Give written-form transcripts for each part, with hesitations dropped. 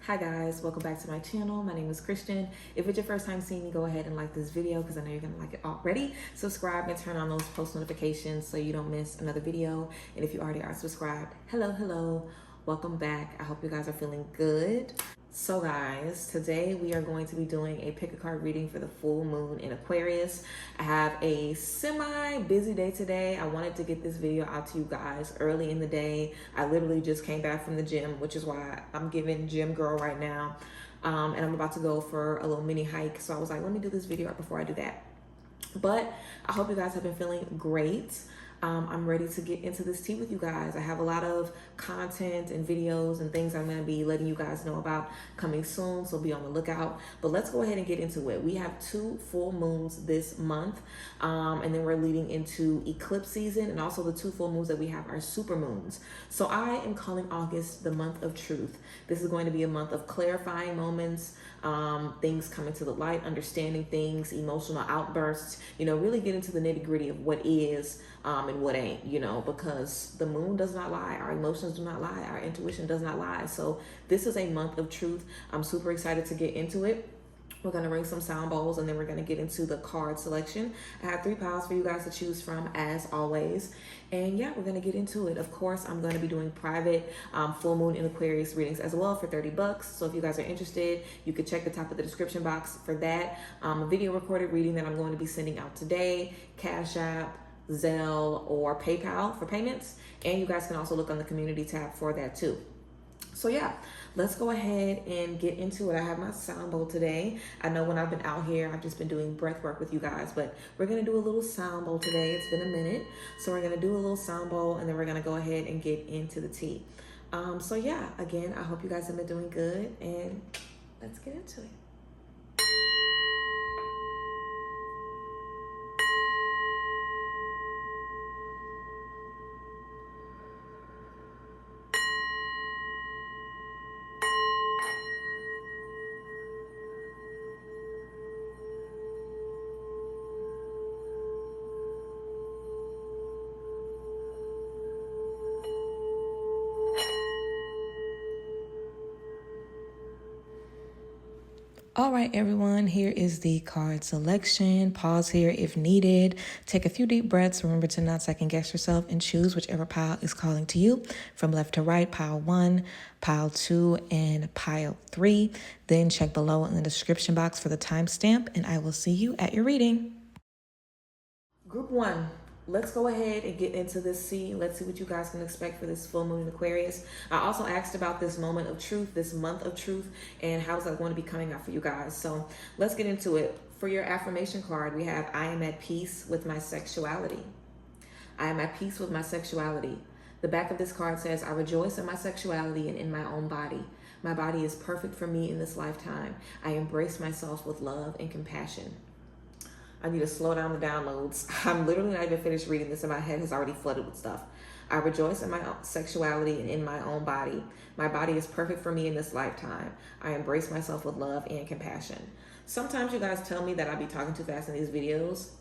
Hi guys, welcome back to my channel. My name is Christian. If it's your first time seeing me, go ahead and like this video because I know you're gonna like it already. Subscribe and turn on those post notifications so you don't miss another video. And if you already are subscribed, hello, welcome back. I hope you guys are feeling good. So guys, today we are going to be doing a pick a card reading for the full moon in Aquarius. I have a semi-busy day today. I wanted to get this video out to you guys early in the day. I literally just came back from the gym, which is why I'm giving gym girl right now. And I'm about to go for a little mini hike. So I was like, let me do this video right before I do that. But I hope you guys have been feeling great. I'm ready to get into this tea with you guys. I have a lot of content and videos and things I'm going to be letting you guys know about coming soon, so be on the lookout. But let's go ahead and get into it. We have 2 full moons this month, and then we're leading into eclipse season, and also the 2 full moons that we have are super moons. So I am calling August the month of truth. This is going to be a month of clarifying moments, things coming to the light, understanding things, emotional outbursts, really get into the nitty-gritty of what is and what ain't, because the moon does not lie, our emotions do not lie, our intuition does not lie. So this is a month of truth. I'm super excited to get into it. We're going to ring some sound bowls and then we're going to get into the card selection. I have 3 piles for you guys to choose from as always. And yeah, we're going to get into it. Of course, I'm going to be doing private full moon in Aquarius readings as well for $30. So if you guys are interested, you could check the top of the description box for that. A video recorded reading that I'm going to be sending out today, Cash App, Zelle, or PayPal for payments. And you guys can also look on the community tab for that too. So yeah, let's go ahead and get into it. I have my sound bowl today. I know when I've been out here, I've just been doing breath work with you guys, but we're gonna do a little sound bowl today. It's been a minute. So we're gonna do a little sound bowl and then we're gonna go ahead and get into the tea. So yeah, again, I hope you guys have been doing good and let's get into it. All right, everyone, here is the card selection. Pause here if needed. Take a few deep breaths. Remember to not second guess yourself and choose whichever pile is calling to you. From left to right, pile 1, pile 2, and pile 3. Then check below in the description box for the timestamp, and I will see you at your reading. Group 1. Let's go ahead and get into this scene. Let's see what you guys can expect for this full moon in Aquarius. I also asked about this moment of truth, this month of truth, and how is that going to be coming out for you guys. So let's get into it. For your affirmation card, we have, I am at peace with my sexuality. I am at peace with my sexuality. The back of this card says, I rejoice in my sexuality and in my own body. My body is perfect for me in this lifetime. I embrace myself with love and compassion. I need to slow down the downloads. I'm literally not even finished reading this and my head has already flooded with stuff. I rejoice in my sexuality and in my own body. My body is perfect for me in this lifetime. I embrace myself with love and compassion. Sometimes you guys tell me that I be talking too fast in these videos.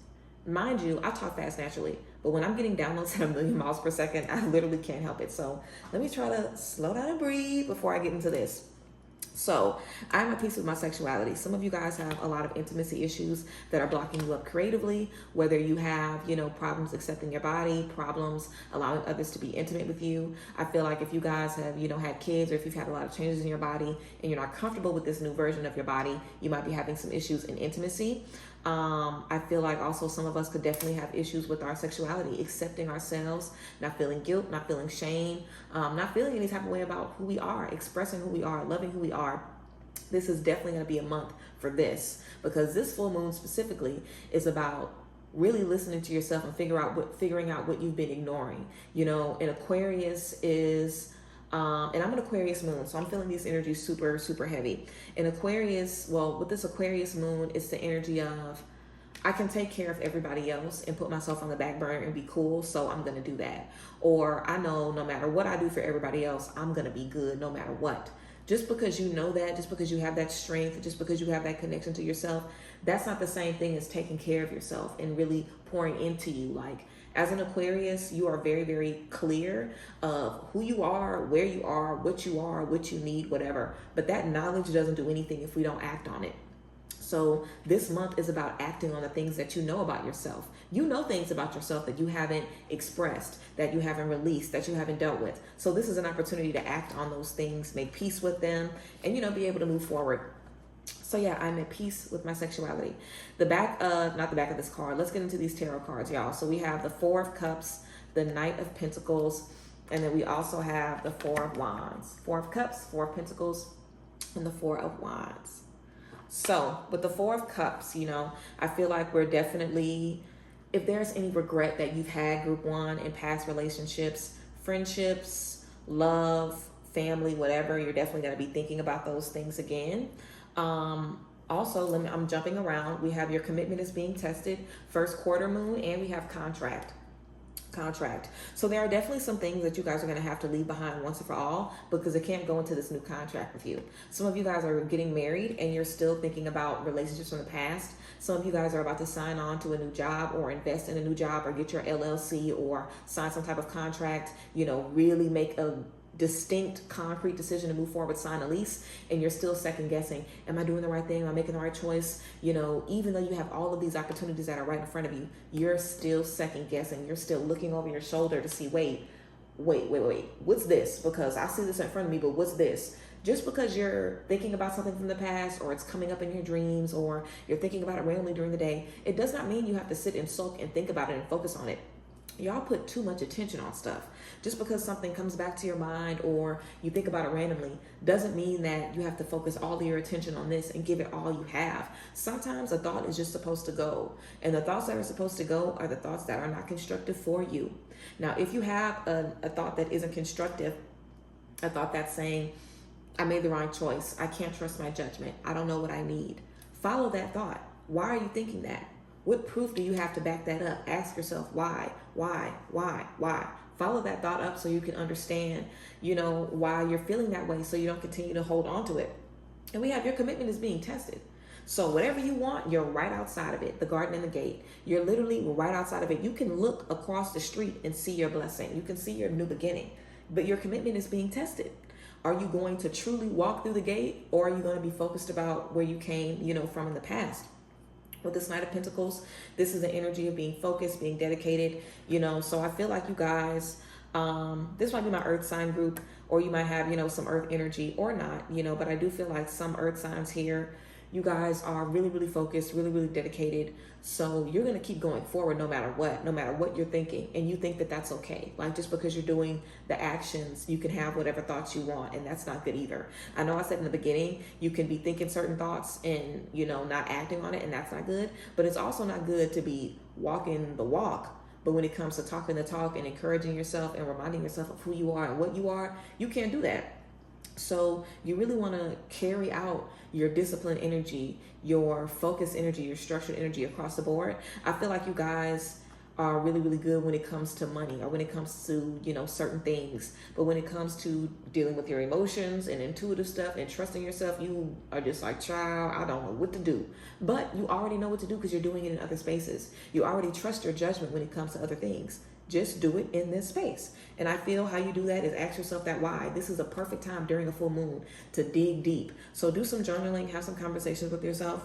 Mind you, I talk fast naturally, but when I'm getting downloads at 1,000,000 miles per second, I literally can't help it. So let me try to slow down and breathe before I get into this. So I'm at peace with my sexuality. Some of you guys have a lot of intimacy issues that are blocking you up creatively, whether you have, problems accepting your body, problems allowing others to be intimate with you. I feel like if you guys have, had kids or if you've had a lot of changes in your body and you're not comfortable with this new version of your body, you might be having some issues in intimacy. I feel like also some of us could definitely have issues with our sexuality, accepting ourselves, not feeling guilt, not feeling shame, not feeling any type of way about who we are, expressing who we are, loving who we are. This is definitely going to be a month for this because this full moon specifically is about really listening to yourself and figuring out what you've been ignoring. And Aquarius is and I'm an Aquarius moon, so I'm feeling these energies super, super heavy. In Aquarius, with this Aquarius moon, it's the energy of, I can take care of everybody else and put myself on the back burner and be cool, so I'm going to do that. Or I know no matter what I do for everybody else, I'm going to be good no matter what. Just because you know that, just because you have that strength, just because you have that connection to yourself, that's not the same thing as taking care of yourself and really pouring into you. Like, As an Aquarius, you are very, very clear of who you are, where you are, what you need, whatever. But that knowledge doesn't do anything if we don't act on it. So this month is about acting on the things that you know about yourself. You know things about yourself that you haven't expressed, that you haven't released, that you haven't dealt with. So this is an opportunity to act on those things, make peace with them, and, be able to move forward. So yeah, I'm at peace with my sexuality. Not the back of this card. Let's get into these tarot cards, y'all. So we have the Four of Cups, the Knight of Pentacles, and then we also have the Four of Wands. Four of Cups, Four of Pentacles, and the Four of Wands. So with the Four of Cups, I feel like we're definitely, if there's any regret that you've had, group one, in past relationships, friendships, love, family, whatever, you're definitely going to be thinking about those things again. Also, I'm jumping around. We have your commitment is being tested, first quarter moon, and we have contract. So there are definitely some things that you guys are going to have to leave behind once and for all, because it can't go into this new contract with you. Some of you guys are getting married and you're still thinking about relationships from the past. Some of you guys are about to sign on to a new job or invest in a new job or get your LLC or sign some type of contract, really make a distinct, concrete decision to move forward, sign a lease, and you're still second guessing. Am I doing the right thing? Am I making the right choice? Even though you have all of these opportunities that are right in front of you, you're still second guessing. You're still looking over your shoulder to see, wait, what's this? Because I see this in front of me, but what's this? Just because you're thinking about something from the past, or it's coming up in your dreams, or you're thinking about it randomly during the day, it does not mean you have to sit and sulk and think about it and focus on it. Y'all put too much attention on stuff. Just because something comes back to your mind or you think about it randomly doesn't mean that you have to focus all of your attention on this and give it all you have. Sometimes a thought is just supposed to go, and the thoughts that are supposed to go are the thoughts that are not constructive for you. Now, if you have a thought that isn't constructive, a thought that's saying, I made the wrong choice, I can't trust my judgment, I don't know what I need, follow that thought. Why are you thinking that? What proof do you have to back that up? Ask yourself why? Follow that thought up so you can understand, why you're feeling that way, so you don't continue to hold on to it. And we have your commitment is being tested. So whatever you want, you're right outside of it, the garden and the gate. You're literally right outside of it. You can look across the street and see your blessing. You can see your new beginning, but your commitment is being tested. Are you going to truly walk through the gate, or are you going to be focused about where you came, from in the past? With this Knight of Pentacles, this is the energy of being focused, being dedicated, so I feel like you guys, this might be my earth sign group, or you might have, some earth energy or not, but I do feel like some earth signs here, you guys are really, really focused, really, really dedicated. So you're going to keep going forward no matter what you're thinking. And you think that that's okay. Like, just because you're doing the actions, you can have whatever thoughts you want. And that's not good either. I know I said in the beginning, you can be thinking certain thoughts and, not acting on it. And that's not good. But it's also not good to be walking the walk. But when it comes to talking the talk and encouraging yourself and reminding yourself of who you are and what you are, you can't do that. So you really want to carry out your discipline energy, your focus energy, your structured energy across the board. I feel like you guys are really, really good when it comes to money, or when it comes to, certain things. But when it comes to dealing with your emotions and intuitive stuff and trusting yourself, you are just like, child, I don't know what to do. But you already know what to do because you're doing it in other spaces. You already trust your judgment when it comes to other things. Just do it in this space. And I feel how you do that is ask yourself that why. This is a perfect time during a full moon to dig deep. So do some journaling, have some conversations with yourself.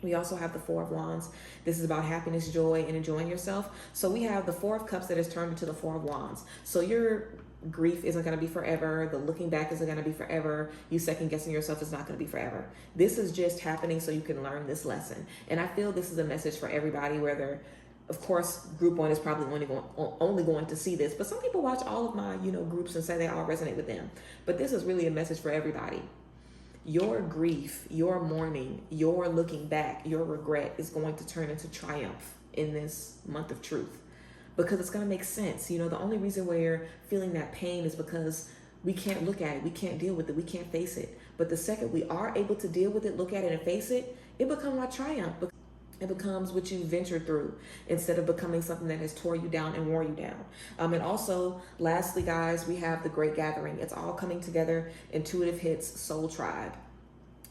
We also have the Four of Wands. This is about happiness, joy, and enjoying yourself. So we have the Four of Cups that is turned into the Four of Wands. So your grief isn't going to be forever. The looking back isn't going to be forever. You second guessing yourself is not going to be forever. This is just happening so you can learn this lesson. And I feel this is a message for everybody, whether, of course, group one is probably only going to see this, but some people watch all of my, groups and say they all resonate with them. But this is really a message for everybody. Your grief, your mourning, your looking back, your regret is going to turn into triumph in this month of truth, because it's going to make sense. The only reason we're feeling that pain is because we can't look at it. We can't deal with it. We can't face it. But the second we are able to deal with it, look at it and face it, it becomes our triumph. It becomes what you ventured through instead of becoming something that has tore you down and wore you down. And also, lastly, guys, we have the Great Gathering. It's all coming together. Intuitive hits, Soul Tribe.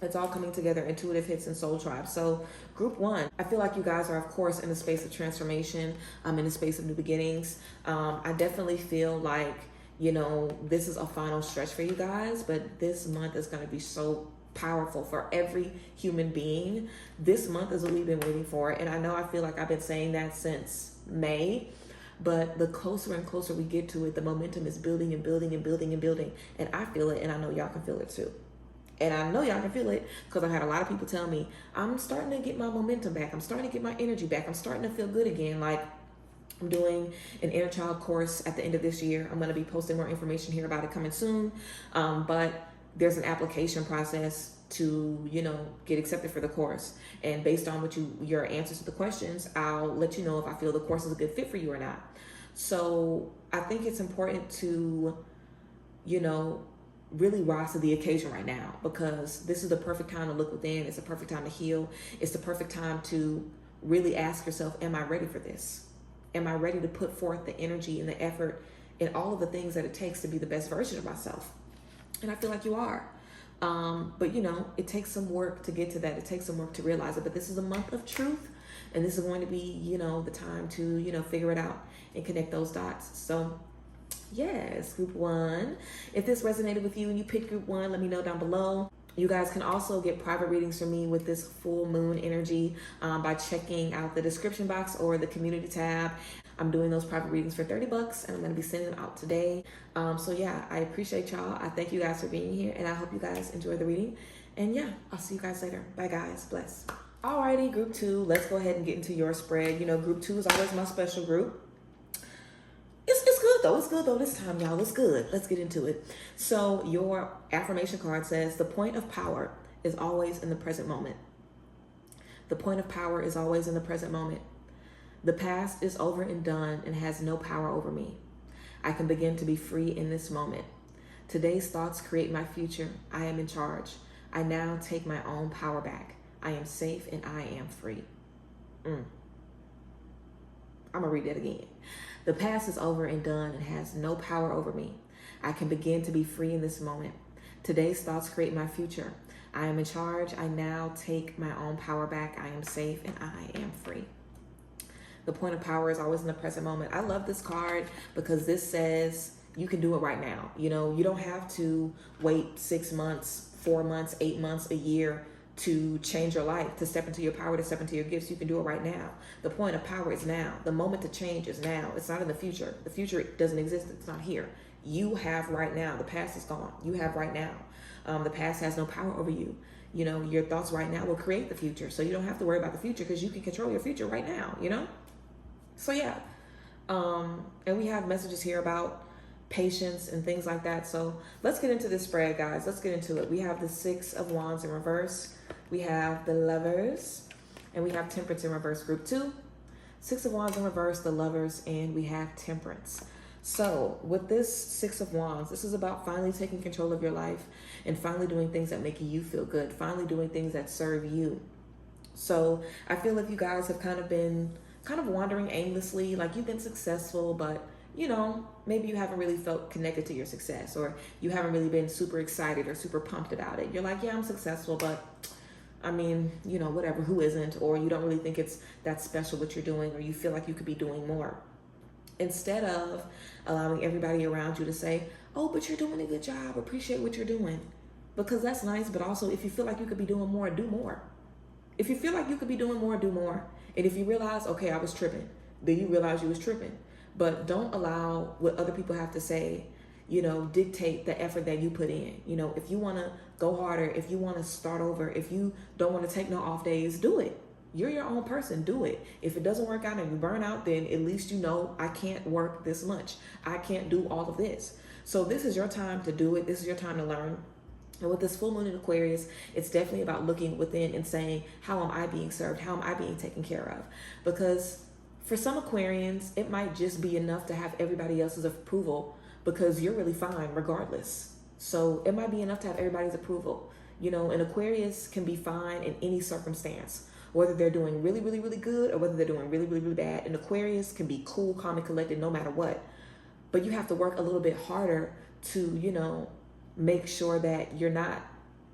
It's all coming together, intuitive hits and soul tribe. So group one, I feel like you guys are, of course, in a space of transformation, in a space of new beginnings. I definitely feel like, you know, this is a final stretch for you guys, but this month is going to be so powerful for every human being. This month is what we've been waiting for. And I know I feel like I've been saying that since May, but the closer and closer we get to it, the momentum is building and building and building and building. And I feel it, and I know y'all can feel it too. And I know y'all can feel it because I've had a lot of people tell me, I'm starting to get my momentum back. I'm starting to get my energy back. I'm starting to feel good again. Like, I'm doing an inner child course at the end of this year. I'm going to be posting more information here about it coming soon. But there's an application process to, you know, get accepted for the course. And based on what your answers to the questions, I'll let you know if I feel the course is a good fit for you or not. So I think it's important to, you know, really rise to the occasion right now, because this is the perfect time to look within. It's the perfect time to heal. It's the perfect time to really ask yourself, am I ready for this? Am I ready to put forth the energy and the effort and all of the things that it takes to be the best version of myself? And I feel like you are. But you know, it takes some work to get to that. It takes some work to realize it. But this is a month of truth. And this is going to be, you know, the time to, you know, figure it out and connect those dots. So yes, group one. If this resonated with you and you picked group one, let me know down below. You guys can also get private readings from me with this full moon energy by checking out the description box or the community tab. I'm doing those private readings for $30 and I'm going to be sending them out today. So yeah, I appreciate y'all. I thank you guys for being here and I hope you guys enjoy the reading. And yeah, I'll see you guys later. Bye guys. Bless. Alrighty, group two. Let's go ahead and get into your spread. You know, group two is always my special group. It's good though. It's good though this time, y'all. It's good. Let's get into it. So your affirmation card says, the point of power is always in the present moment. The point of power is always in the present moment. The past is over and done and has no power over me. I can begin to be free in this moment. Today's thoughts create my future. I am in charge. I now take my own power back. I am safe and I am free. I'm going to read that again. The past is over and done and has no power over me. I can begin to be free in this moment. Today's thoughts create my future. I am in charge. I now take my own power back. I am safe and I am free. The point of power is always in the present moment. I love this card because this says you can do it right now. You know, you don't have to wait 6 months, 4 months, 8 months, a year to change your life, to step into your power, to step into your gifts. You can do it right now. The point of power is now. The moment to change is now. It's not in the future. The future doesn't exist. It's not here. You have right now. The past is gone. You have right now. The past has no power over you. You know, your thoughts right now will create the future. So you don't have to worry about the future because you can control your future right now, you know? So yeah. And we have messages here about patience and things like that. So let's get into this spread, guys. Let's get into it. We have the 6 of Wands in reverse. We have the Lovers, and we have Temperance in reverse, group 2. 6 of Wands in reverse, the Lovers, and we have Temperance. So with this 6 of Wands, this is about finally taking control of your life and finally doing things that make you feel good, finally doing things that serve you. So I feel like you guys have kind of been wandering aimlessly, like you've been successful, but you know, maybe you haven't really felt connected to your success, or you haven't really been super excited or super pumped about it. You're like, yeah, I'm successful, but I mean, you know, whatever, who isn't? Or you don't really think it's that special what you're doing, or you feel like you could be doing more. Instead of allowing everybody around you to say, oh, but you're doing a good job, appreciate what you're doing. Because that's nice, but also if you feel like you could be doing more, do more. If you feel like you could be doing more, do more. And if you realize, okay, I was tripping, then you realize you was tripping. But don't allow what other people have to say, you know, dictate the effort that you put in. You know, if you want to go harder, if you want to start over, if you don't want to take no off days, do it. You're your own person, do it. If it doesn't work out and you burn out, then at least you know, I can't work this much. I can't do all of this. So this is your time to do it. This is your time to learn. And with this full moon in Aquarius, it's definitely about looking within and saying, how am I being served? How am I being taken care of? Because for some Aquarians, it might just be enough to have everybody else's approval because you're really fine regardless. So it might be enough to have everybody's approval. You know, an Aquarius can be fine in any circumstance, whether they're doing really, really, really good or whether they're doing really, really, really bad. An Aquarius can be cool, calm, and collected no matter what. But you have to work a little bit harder to, you know, make sure that you're not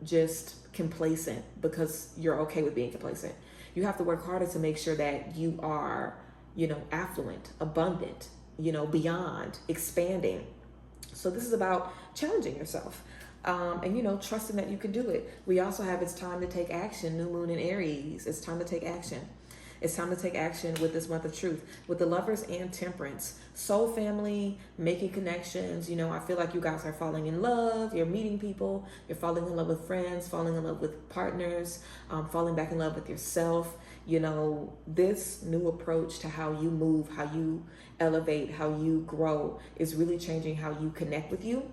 just complacent because you're okay with being complacent. You have to work harder to make sure that you are, affluent, abundant, beyond, expanding. So this is about challenging yourself. And trusting that you can do it. We also have it's time to take action. New moon in Aries. It's time to take action. It's time to take action with this month of truth, with the Lovers and Temperance. Soul family, making connections. I feel like you guys are falling in love. You're meeting people. You're falling in love with friends, falling in love with partners, falling back in love with yourself. This new approach to how you move, how you elevate, how you grow is really changing how you connect with you,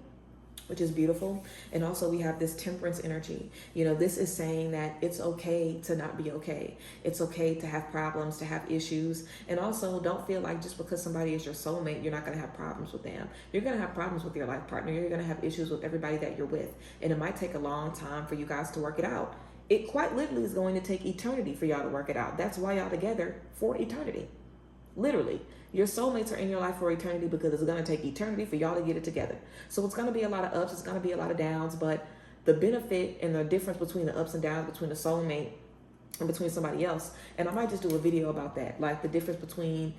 which is beautiful. And also we have this temperance energy. This is saying that it's okay to not be okay. It's okay to have problems, to have issues. And also don't feel like just because somebody is your soulmate, you're not going to have problems with them. You're going to have problems with your life partner. You're going to have issues with everybody that you're with. And it might take a long time for you guys to work it out. It quite literally is going to take eternity for y'all to work it out. That's why y'all together for eternity. Literally. Your soulmates are in your life for eternity because it's going to take eternity for y'all to get it together. So it's going to be a lot of ups. It's going to be a lot of downs. But the benefit and the difference between the ups and downs between the soulmate and between somebody else. And I might just do a video about that. Like the difference between,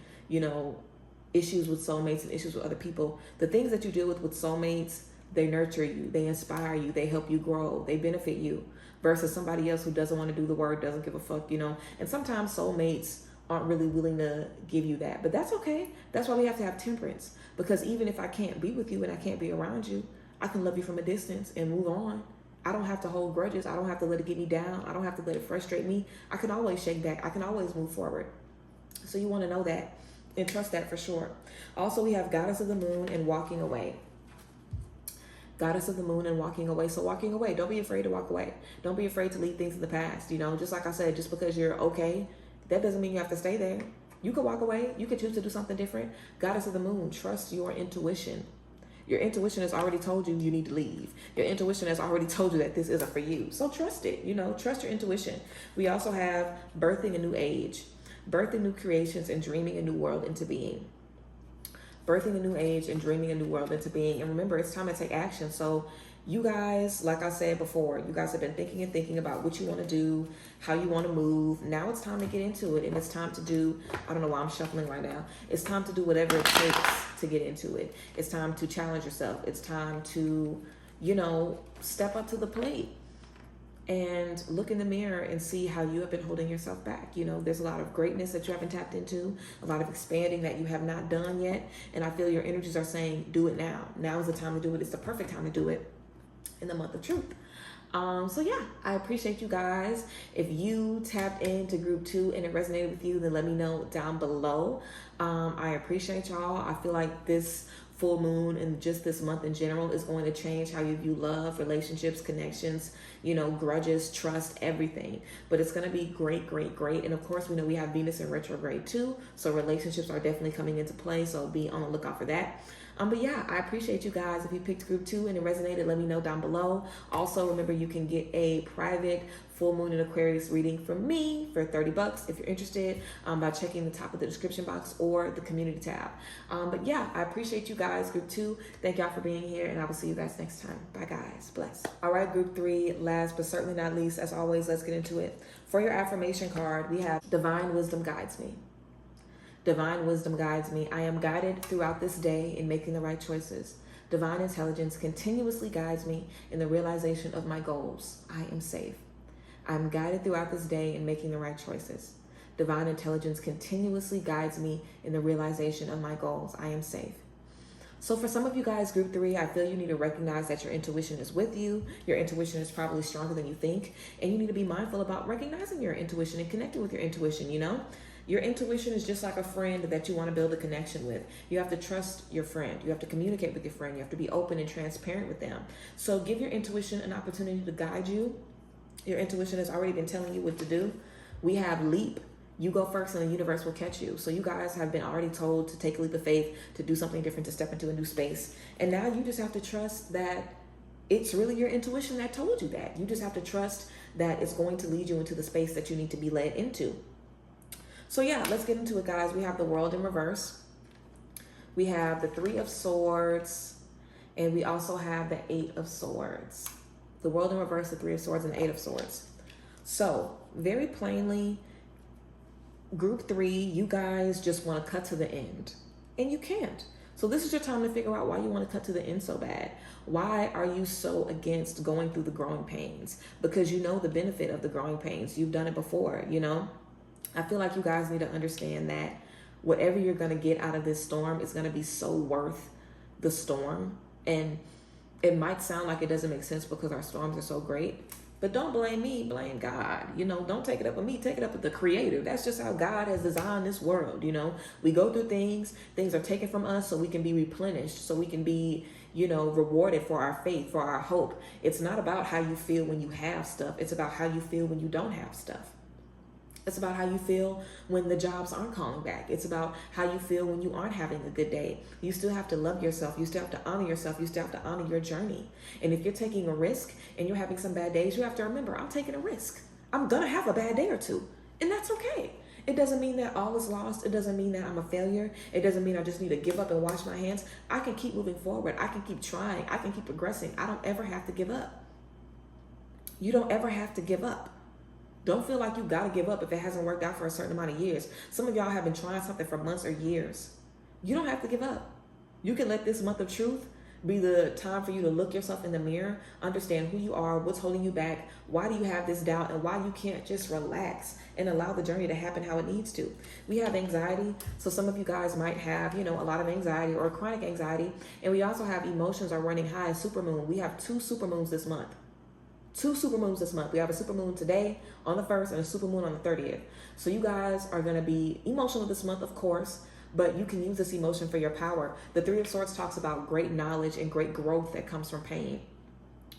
issues with soulmates and issues with other people. The things that you deal with soulmates, they nurture you. They inspire you. They help you grow. They benefit you. Versus somebody else who doesn't want to do the work, doesn't give a fuck, And sometimes soulmates aren't really willing to give you that. But that's okay. That's why we have to have temperance. Because even if I can't be with you and I can't be around you, I can love you from a distance and move on. I don't have to hold grudges. I don't have to let it get me down. I don't have to let it frustrate me. I can always shake back. I can always move forward. So you want to know that and trust that for sure. Also, we have Goddess of the Moon and walking away. Goddess of the Moon and walking away. So walking away, don't be afraid to walk away. Don't be afraid to leave things in the past. Just like I said, just because you're okay, that doesn't mean you have to stay there. You could walk away. You could choose to do something different. Goddess of the Moon, trust your intuition. Your intuition has already told you need to leave. Your intuition has already told you that this isn't for you. So trust it, trust your intuition. We also have birthing a new age, birthing new creations and dreaming a new world into being. Birthing a new age and dreaming a new world into being. And remember, it's time to take action. So you guys, like I said before, you guys have been thinking about what you want to do, how you want to move. Now it's time to get into it. And it's time to do, I don't know why I'm shuffling right now. It's time to do whatever it takes to get into it. It's time to challenge yourself. It's time to, step up to the plate and look in the mirror and see how you have been holding yourself back. There's a lot of greatness that you haven't tapped into, a lot of expanding that you have not done yet. And I feel your energies are saying, do it now. Now is the time to do it. It's the perfect time to do it in the month of truth. So yeah, I appreciate you guys. If you tapped into group 2 and it resonated with you, then let me know down below. I appreciate y'all. I feel like this full moon and just this month in general is going to change how you view love, relationships, connections, grudges, trust, everything. But it's going to be great, great, great. And of course, we know we have Venus in retrograde too. So relationships are definitely coming into play. So be on the lookout for that. But yeah, I appreciate you guys. If you picked group 2 and it resonated, let me know down below. Also, remember you can get a private full moon in Aquarius reading from me for $30 if you're interested, by checking the top of the description box or the community tab. But yeah, I appreciate you guys. Group 2, thank y'all for being here, and I will see you guys next time. Bye guys, bless. All right, group 3, last but certainly not least, as always, let's get into it. For your affirmation card, we have Divine Wisdom Guides Me. Divine wisdom guides me. I am guided throughout this day in making the right choices. Divine intelligence continuously guides me in the realization of my goals. I am safe. I am guided throughout this day in making the right choices. Divine intelligence continuously guides me in the realization of my goals. I am safe. So for some of you guys, group 3, I feel you need to recognize that your intuition is with you. Your intuition is probably stronger than you think. And you need to be mindful about recognizing your intuition and connecting with your intuition, Your intuition is just like a friend that you want to build a connection with. You have to trust your friend. You have to communicate with your friend. You have to be open and transparent with them. So give your intuition an opportunity to guide you. Your intuition has already been telling you what to do. We have leap. You go first and the universe will catch you. So you guys have been already told to take a leap of faith, to do something different, to step into a new space. And now you just have to trust that it's really your intuition that told you that. You just have to trust that it's going to lead you into the space that you need to be led into. So yeah, let's get into it, guys. We have the World in reverse. We have the 3 of Swords. And we also have the 8 of Swords. The World in Reverse, the Three of Swords, and the Eight of Swords. So, very plainly, group 3, you guys just want to cut to the end. And you can't. So this is your time to figure out why you want to cut to the end so bad. Why are you so against going through the growing pains? Because you know the benefit of the growing pains. You've done it before, you know? I feel like you guys need to understand that whatever you're going to get out of this storm is going to be so worth the storm. And it might sound like it doesn't make sense because our storms are so great. But don't blame me, blame God. You know, don't take it up with me, take it up with the Creator. That's just how God has designed this world, you know. We go through things are taken from us so we can be replenished, so we can be, you know, rewarded for our faith, for our hope. It's not about how you feel when you have stuff. It's about how you feel when you don't have stuff. It's about how you feel when the jobs aren't calling back. It's about how you feel when you aren't having a good day. You still have to love yourself. You still have to honor yourself. You still have to honor your journey. And if you're taking a risk and you're having some bad days, you have to remember, I'm taking a risk. I'm going to have a bad day or two. And that's okay. It doesn't mean that all is lost. It doesn't mean that I'm a failure. It doesn't mean I just need to give up and wash my hands. I can keep moving forward. I can keep trying. I can keep progressing. I don't ever have to give up. You don't ever have to give up. Don't feel like you got to give up if it hasn't worked out for a certain amount of years. Some of y'all have been trying something for months or years. You don't have to give up. You can let this month of truth be the time for you to look yourself in the mirror, understand who you are, what's holding you back, why do you have this doubt, and why you can't just relax and allow the journey to happen how it needs to. We have anxiety, so some of you guys might have, you know, a lot of anxiety or chronic anxiety, and we also have emotions are running high, supermoon. We have 2 supermoons this month. 2 supermoons this month. We have a supermoon today on the 1st and a supermoon on the 30th. So you guys are going to be emotional this month, of course, but you can use this emotion for your power. The 3 of Swords talks about great knowledge and great growth that comes from pain.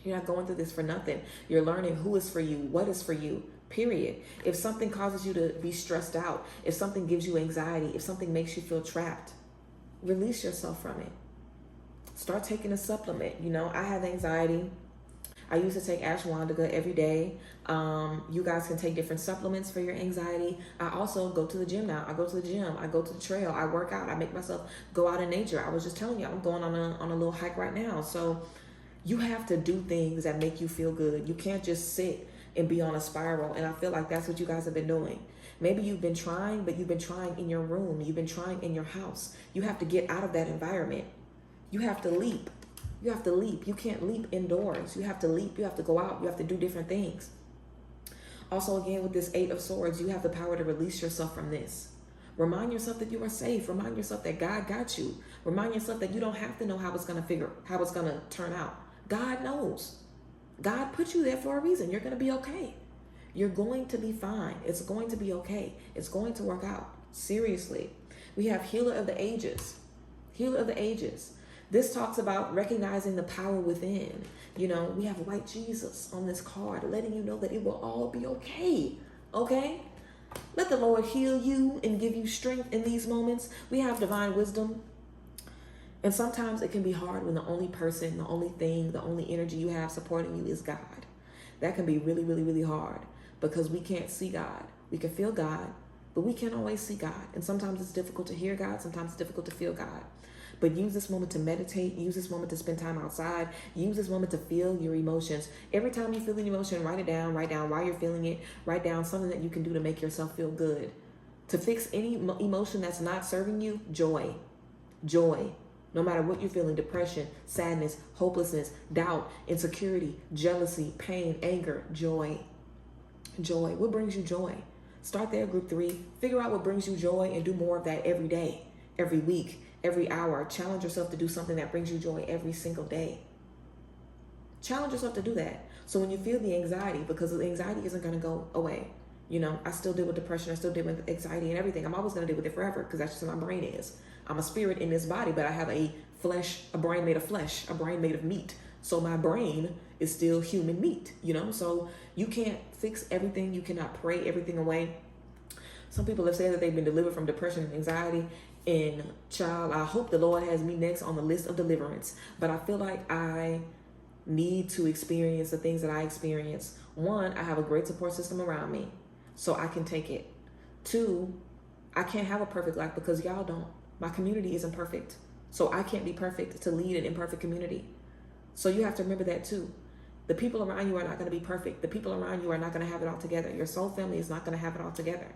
You're not going through this for nothing. You're learning who is for you, what is for you, period. If something causes you to be stressed out, if something gives you anxiety, if something makes you feel trapped, release yourself from it. Start taking a supplement. You know, I have anxiety. I used to take ashwagandha every day. You guys can take different supplements for your anxiety. I also go to the gym now. I go to the gym. I go to the trail. I work out. I make myself go out in nature. I was just telling you, I'm going on a little hike right now. So you have to do things that make you feel good. You can't just sit and be on a spiral. And I feel like that's what you guys have been doing. Maybe you've been trying, but you've been trying in your room. You've been trying in your house. You have to get out of that environment. You have to leap. You have to leap. You can't leap indoors. You have to leap. You have to go out. You have to do different things. Also, again, with this 8 of Swords, you have the power to release yourself from this. Remind yourself that you are safe. Remind yourself that God got you. Remind yourself that you don't have to know how it's going to turn out. God knows. God put you there for a reason. You're going to be okay. You're going to be fine. It's going to be okay. It's going to work out. Seriously. We have Healer of the Ages. Healer of the Ages. This talks about recognizing the power within. You know, we have white Jesus on this card, letting you know that it will all be okay. Okay? Let the Lord heal you and give you strength in these moments. We have divine wisdom. And sometimes it can be hard when the only person, the only thing, the only energy you have supporting you is God. That can be really, really, really hard because we can't see God. We can feel God, but we can't always see God. And sometimes it's difficult to hear God. Sometimes it's difficult to feel God. But use this moment to meditate. Use this moment to spend time outside. Use this moment to feel your emotions. Every time you feel an emotion, write it down. Write down why you're feeling it. Write down something that you can do to make yourself feel good. To fix any emotion that's not serving you, joy. Joy. No matter what you're feeling, depression, sadness, hopelessness, doubt, insecurity, jealousy, pain, anger, joy. Joy. What brings you joy? Start there, group 3. Figure out what brings you joy and do more of that every day, every week, every hour. Challenge yourself to do something that brings you joy every single day. Challenge yourself to do that. So when you feel the anxiety, because the anxiety isn't going to go away. You know, I still deal with depression. I still deal with anxiety and everything. I'm always going to deal with it forever because that's just what my brain is. I'm a spirit in this body, but I have a brain made of flesh, a brain made of meat. So my brain is still human meat, you know? So you can't fix everything. You cannot pray everything away. Some people have said that they've been delivered from depression and anxiety. And child, I hope the Lord has me next on the list of deliverance. But I feel like I need to experience the things that I experience. 1, I have a great support system around me, so I can take it. 2, I can't have a perfect life because y'all don't. My community isn't perfect. So I can't be perfect to lead an imperfect community. So you have to remember that too. The people around you are not going to be perfect. The people around you are not going to have it all together. Your soul family is not going to have it all together.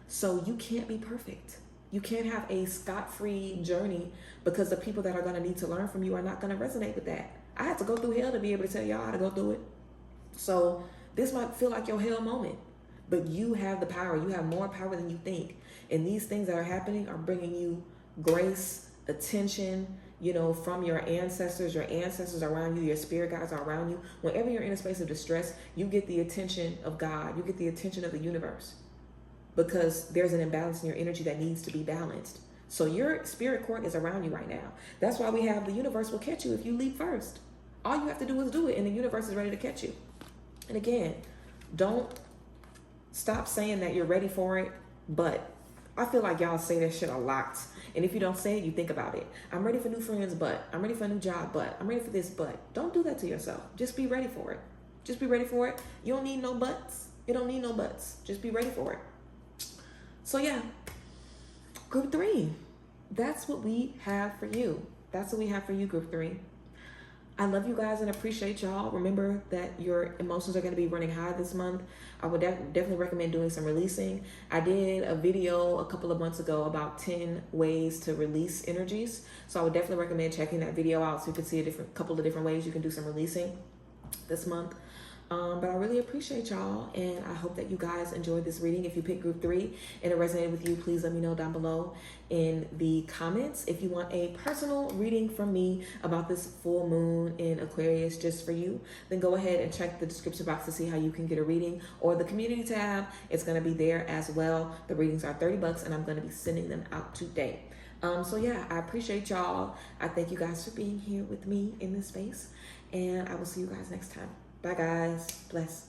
So you can't be perfect. You can't have a scot-free journey because the people that are going to need to learn from you are not going to resonate with that. I had to go through hell to be able to tell y'all how to go through it. So this might feel like your hell moment, but you have the power. You have more power than you think. And these things that are happening are bringing you grace, attention, you know, from your ancestors are around you, your spirit guides are around you. Whenever you're in a space of distress, you get the attention of God. You get the attention of the universe because there's an imbalance in your energy that needs to be balanced. So your spirit court is around you right now. That's why we have the universe will catch you if you leap first. All you have to do is do it, and the universe is ready to catch you. And again, don't stop saying that you're ready for it, but I feel like y'all say that shit a lot. And if you don't say it, you think about it. I'm ready for new friends, but I'm ready for a new job, but I'm ready for this, but don't do that to yourself. Just be ready for it. Just be ready for it. You don't need no buts. You don't need no buts. Just be ready for it. So yeah, group 3. That's what we have for you. That's what we have for you, group 3. I love you guys and appreciate y'all. Remember that your emotions are going to be running high this month. I would definitely recommend doing some releasing. I did a video a couple of months ago about 10 ways to release energies. So I would definitely recommend checking that video out so you can see a couple of different ways you can do some releasing this month. But I really appreciate y'all, and I hope that you guys enjoyed this reading. If you picked group 3 and it resonated with you, please let me know down below in the comments. If you want a personal reading from me about this full moon in Aquarius just for you, then go ahead and check the description box to see how you can get a reading, or the community tab. It's going to be there as well. The readings are $30 and I'm going to be sending them out today. So yeah, I appreciate y'all. I thank you guys for being here with me in this space, and I will see you guys next time. Bye guys. Bless.